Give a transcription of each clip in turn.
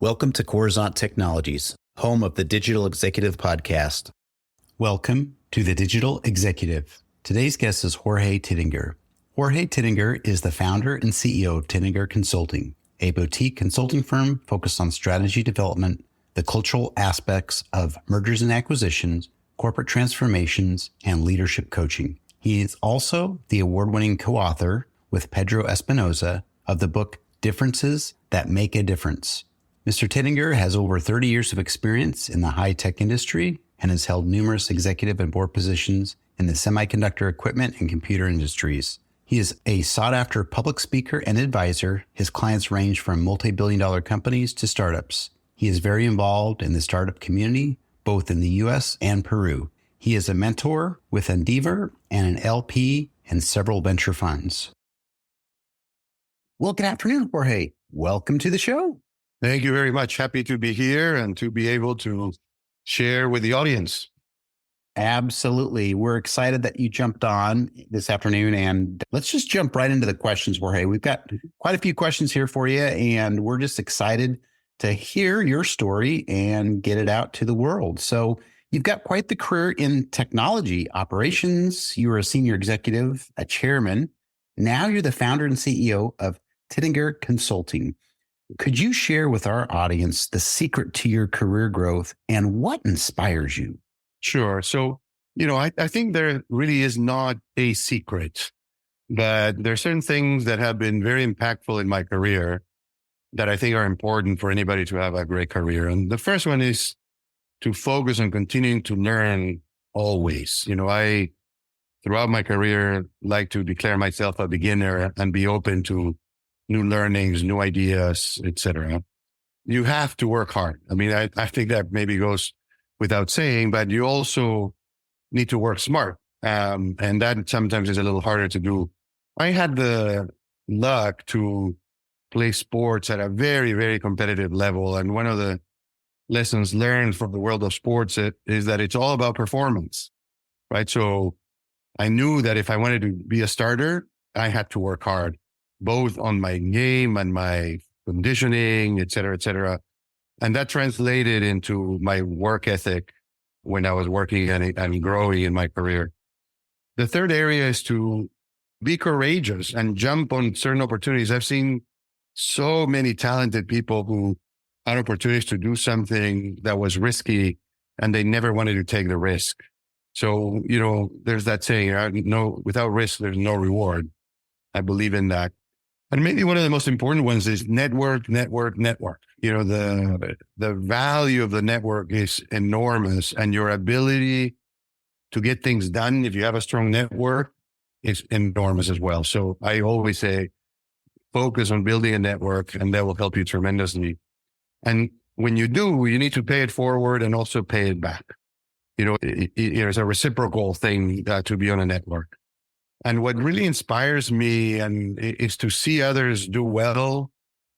Welcome to Coruzant Technologies, home of the Digital Executive Podcast. Welcome to the Digital Executive. Today's guest is Jorge Titinger. Jorge Titinger is the founder and CEO of Titinger Consulting, a boutique consulting firm focused on strategy development, the cultural aspects of mergers and acquisitions, corporate transformations, and leadership coaching. He is also the award-winning co-author with Pedro Espinosa of the book Differences That Make a Difference. Mr. Titinger has over 30 years of experience in the high-tech industry and has held numerous executive and board positions in the semiconductor equipment and computer industries. He is a sought-after public speaker and advisor. His clients range from multi-billion-dollar companies to startups. He is very involved in the startup community, both in the U.S. and Peru. He is a mentor with Endeavor and an LP in several venture funds. Well, good afternoon, Jorge. Welcome to the show. Thank you very much. Happy to be here and to be able to share with the audience. Absolutely. We're excited that you jumped on this afternoon, and let's just jump right into the questions, Jorge. We've got quite a few questions here for you, and we're just excited to hear your story and get it out to the world. So you've got quite the career in technology operations. You were a senior executive, a chairman. Now you're the founder and CEO of Titinger Consulting. Could you share with our audience the secret to your career growth and what inspires you? Sure. So, I think there really is not a secret, but there are certain things that have been very impactful in my career that I think are important for anybody to have a great career. And the first one is to focus on continuing to learn always. I, throughout my career, like to declare myself a beginner and be open to new learnings, new ideas, etc. You have to work hard. I mean, I think that maybe goes without saying, but you also need to work smart. And that sometimes is a little harder to do. I had the luck to play sports at a very, very competitive level. And one of the lessons learned from the world of sports is that it's all about performance, right? So I knew that if I wanted to be a starter, I had to work hard, both on my game and my conditioning, et cetera, et cetera. And that translated into my work ethic when I was working and growing in my career. The third area is to be courageous and jump on certain opportunities. I've seen so many talented people who had opportunities to do something that was risky and they never wanted to take the risk. So, there's that saying, without risk, there's no reward. I believe in that. And maybe one of the most important ones is network. The value of the network is enormous, and your ability to get things done, if you have a strong network, is enormous as well. So I always say, focus on building a network, and that will help you tremendously. And when you do, you need to pay it forward and also pay it back. It's a reciprocal thing to be on a network. And what really inspires me is to see others do well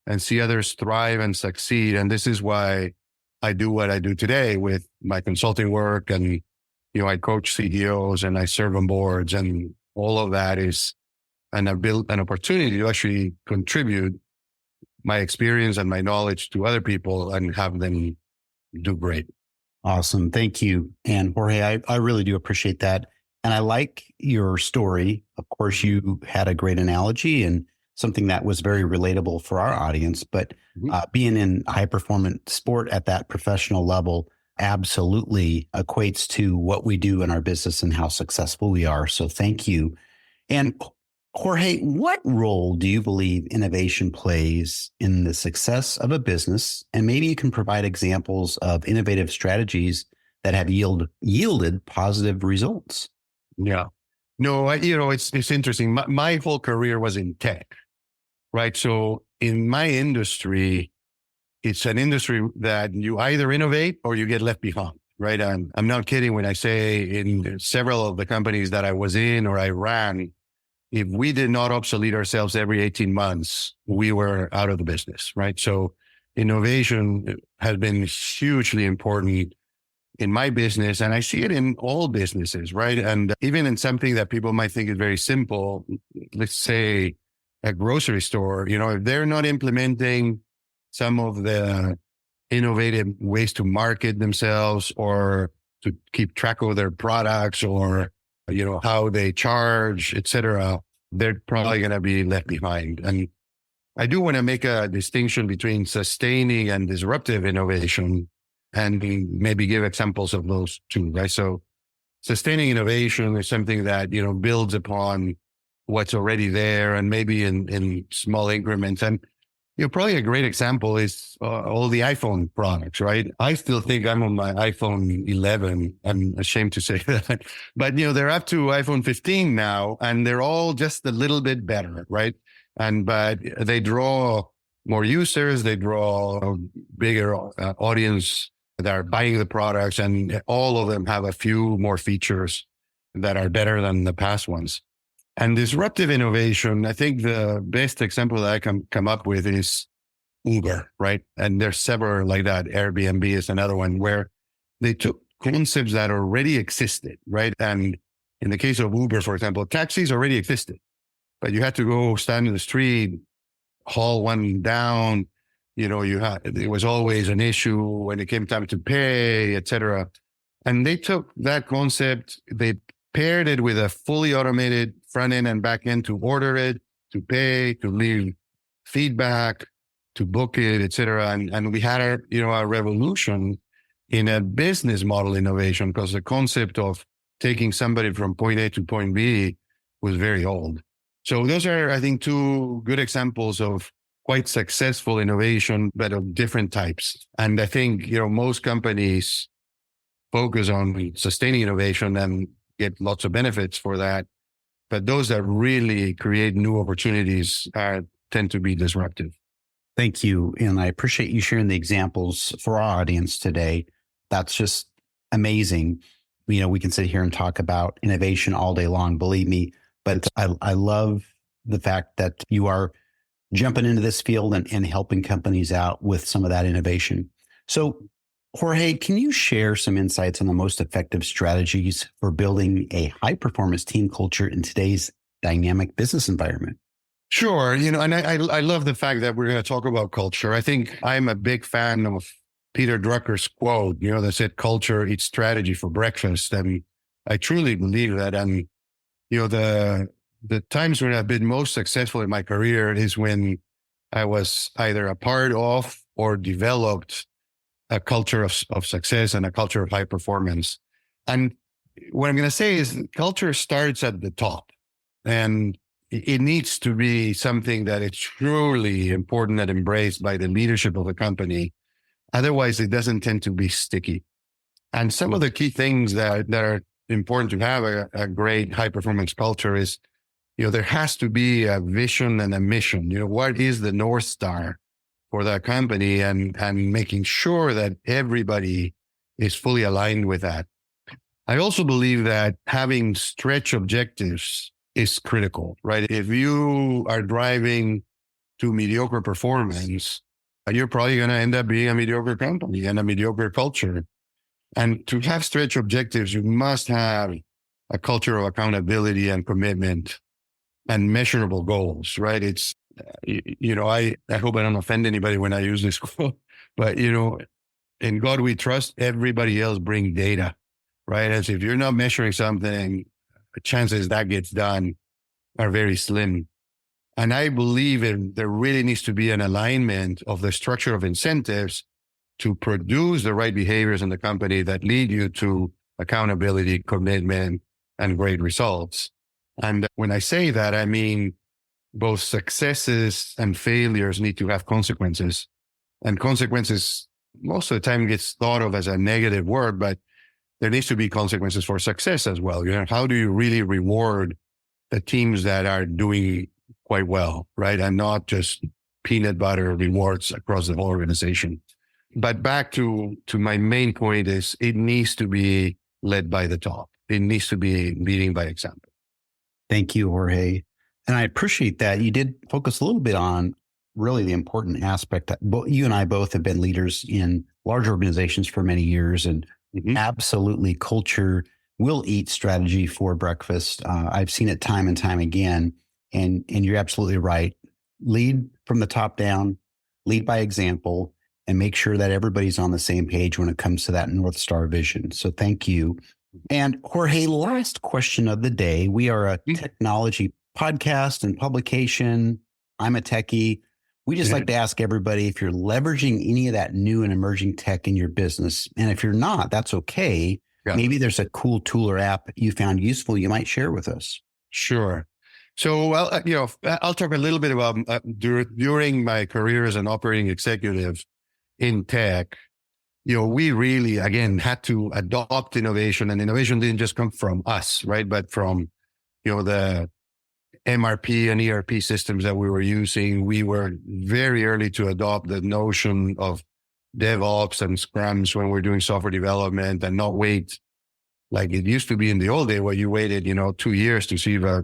and see others thrive and succeed. And this is why I do what I do today with my consulting work. And, I coach CEOs and I serve on boards, and all of that is, and I built an opportunity to actually contribute my experience and my knowledge to other people and have them do great. Awesome. Thank you. And Jorge, I really do appreciate that. And I like your story. Of course, you had a great analogy and something that was very relatable for our audience. But being in high performance sport at that professional level absolutely equates to what we do in our business and how successful we are. So thank you. And Jorge, what role do you believe innovation plays in the success of a business? And maybe you can provide examples of innovative strategies that have yielded positive results. Yeah. No, it's interesting. My whole career was in tech, right? So in my industry, it's an industry that you either innovate or you get left behind, right? And I'm not kidding when I say in several of the companies that I was in or I ran, if we did not obsolete ourselves every 18 months, we were out of the business, right? So innovation has been hugely important in my business, and I see it in all businesses, right? And even in something that people might think is very simple, let's say a grocery store, if they're not implementing some of the innovative ways to market themselves or to keep track of their products or, how they charge, etc., they're probably going to be left behind. And I do want to make a distinction between sustaining and disruptive innovation and maybe give examples of those two, right? So sustaining innovation is something that, builds upon what's already there and maybe in small increments. And probably a great example is all the iPhone products, right? I still think I'm on my iPhone 11. I'm ashamed to say that, but they're up to iPhone 15 now, and they're all just a little bit better, right? But they draw more users, they draw a bigger audience that are buying the products, and all of them have a few more features that are better than the past ones. And disruptive innovation, I think the best example that I can come up with is Uber, right? And there's several like that. Airbnb is another one where they took concepts that already existed, right? And in the case of Uber, for example, taxis already existed, but you had to go stand in the street, haul one down. It was always an issue when it came time to pay, etc. And they took that concept, they paired it with a fully automated front end and back end to order it, to pay, to leave feedback, to book it, etc. And we had a revolution in a business model innovation because the concept of taking somebody from point A to point B was very old. So those are, I think, two good examples of quite successful innovation, but of different types. And I think, most companies focus on sustaining innovation and get lots of benefits for that. But those that really create new opportunities tend to be disruptive. Thank you. And I appreciate you sharing the examples for our audience today. That's just amazing. We can sit here and talk about innovation all day long, believe me. But I love the fact that you are jumping into this field and helping companies out with some of that innovation. So, Jorge, can you share some insights on the most effective strategies for building a high-performance team culture in today's dynamic business environment? Sure. And I love the fact that we're going to talk about culture. I think I'm a big fan of Peter Drucker's quote, that said, culture eats strategy for breakfast. And I truly believe that. And, the times when I've been most successful in my career is when I was either a part of or developed a culture of success and a culture of high performance. And what I'm going to say is culture starts at the top, and it needs to be something that is truly important and embraced by the leadership of the company. Otherwise, it doesn't tend to be sticky. And some of the key things that are important to have a great high performance culture is, there has to be a vision and a mission. What is the North Star for that company, and making sure that everybody is fully aligned with that. I also believe that having stretch objectives is critical, right? If you are driving to mediocre performance, you're probably going to end up being a mediocre company and a mediocre culture. And to have stretch objectives, you must have a culture of accountability and commitment and measurable goals, right? It's, I hope I don't offend anybody when I use this quote, but, in God we trust, everybody else bring data, right? As if you're not measuring something, the chances that gets done are very slim. And I believe there really needs to be an alignment of the structure of incentives to produce the right behaviors in the company that lead you to accountability, commitment, and great results. And when I say that, I mean, both successes and failures need to have consequences. And consequences, most of the time, gets thought of as a negative word, but there needs to be consequences for success as well. How do you really reward the teams that are doing quite well, right? And not just peanut butter rewards across the whole organization. But back to my main point is it needs to be led by the top. It needs to be leading by example. Thank you, Jorge. And I appreciate that you did focus a little bit on really the important aspect that you and I both have been leaders in large organizations for many years, and absolutely culture will eat strategy for breakfast. I've seen it time and time again, and you're absolutely right. Lead from the top down, lead by example, and make sure that everybody's on the same page when it comes to that North Star vision. So thank you. And Jorge, last question of the day. We are a technology podcast and publication. I'm a techie. We just like to ask everybody if you're leveraging any of that new and emerging tech in your business. And if you're not, that's okay. Yeah. Maybe there's a cool tool or app you found useful you might share with us. Sure. So, well, I'll talk a little bit about during my career as an operating executive in tech. We really, again, had to adopt innovation, and innovation didn't just come from us, right? But from, the MRP and ERP systems that we were using. We were very early to adopt the notion of DevOps and Scrums when we're doing software development, and not wait like it used to be in the old day where you waited, 2 years to see if a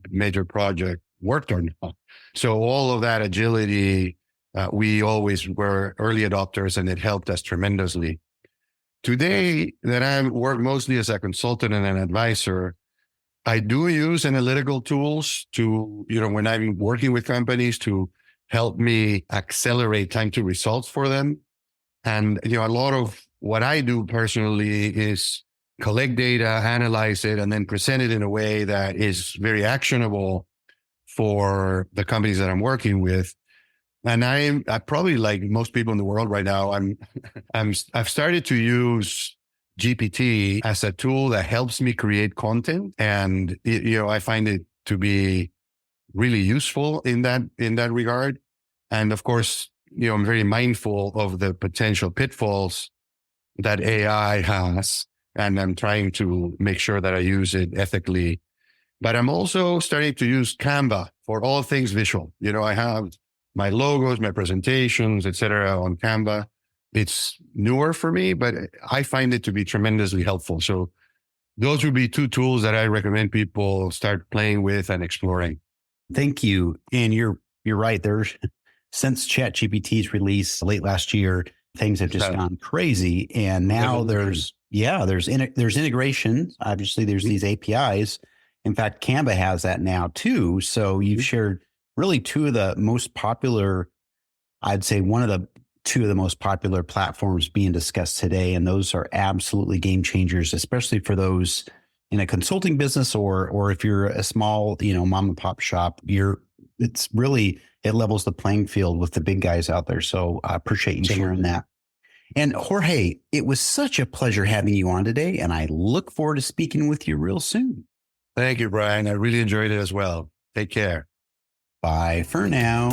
major project worked or not. So all of that agility, we always were early adopters, and it helped us tremendously. Today that I work mostly as a consultant and an advisor, I do use analytical tools to, when I'm working with companies, to help me accelerate time to results for them. And, a lot of what I do personally is collect data, analyze it, and then present it in a way that is very actionable for the companies that I'm working with. And I probably, like most people in the world right now, I've started to use GPT as a tool that helps me create content. And, I find it to be really useful in that regard. And of course, I'm very mindful of the potential pitfalls that AI has, and I'm trying to make sure that I use it ethically. But I'm also starting to use Canva for all things visual. I have my logos, my presentations, etc. on Canva. It's newer for me, but I find it to be tremendously helpful. So those would be two tools that I recommend people start playing with and exploring. Thank you. And you're right. Since ChatGPT's release late last year, things have just gone crazy. And now there's integration. Obviously, there's these APIs. In fact, Canva has that now too. So you've shared really two of the most popular, I'd say two of the most popular platforms being discussed today. And those are absolutely game changers, especially for those in a consulting business, or if you're a small, mom and pop shop, it levels the playing field with the big guys out there. So I appreciate you sharing that. And Jorge, it was such a pleasure having you on today, and I look forward to speaking with you real soon. Thank you, Brian. I really enjoyed it as well. Take care. Bye for now.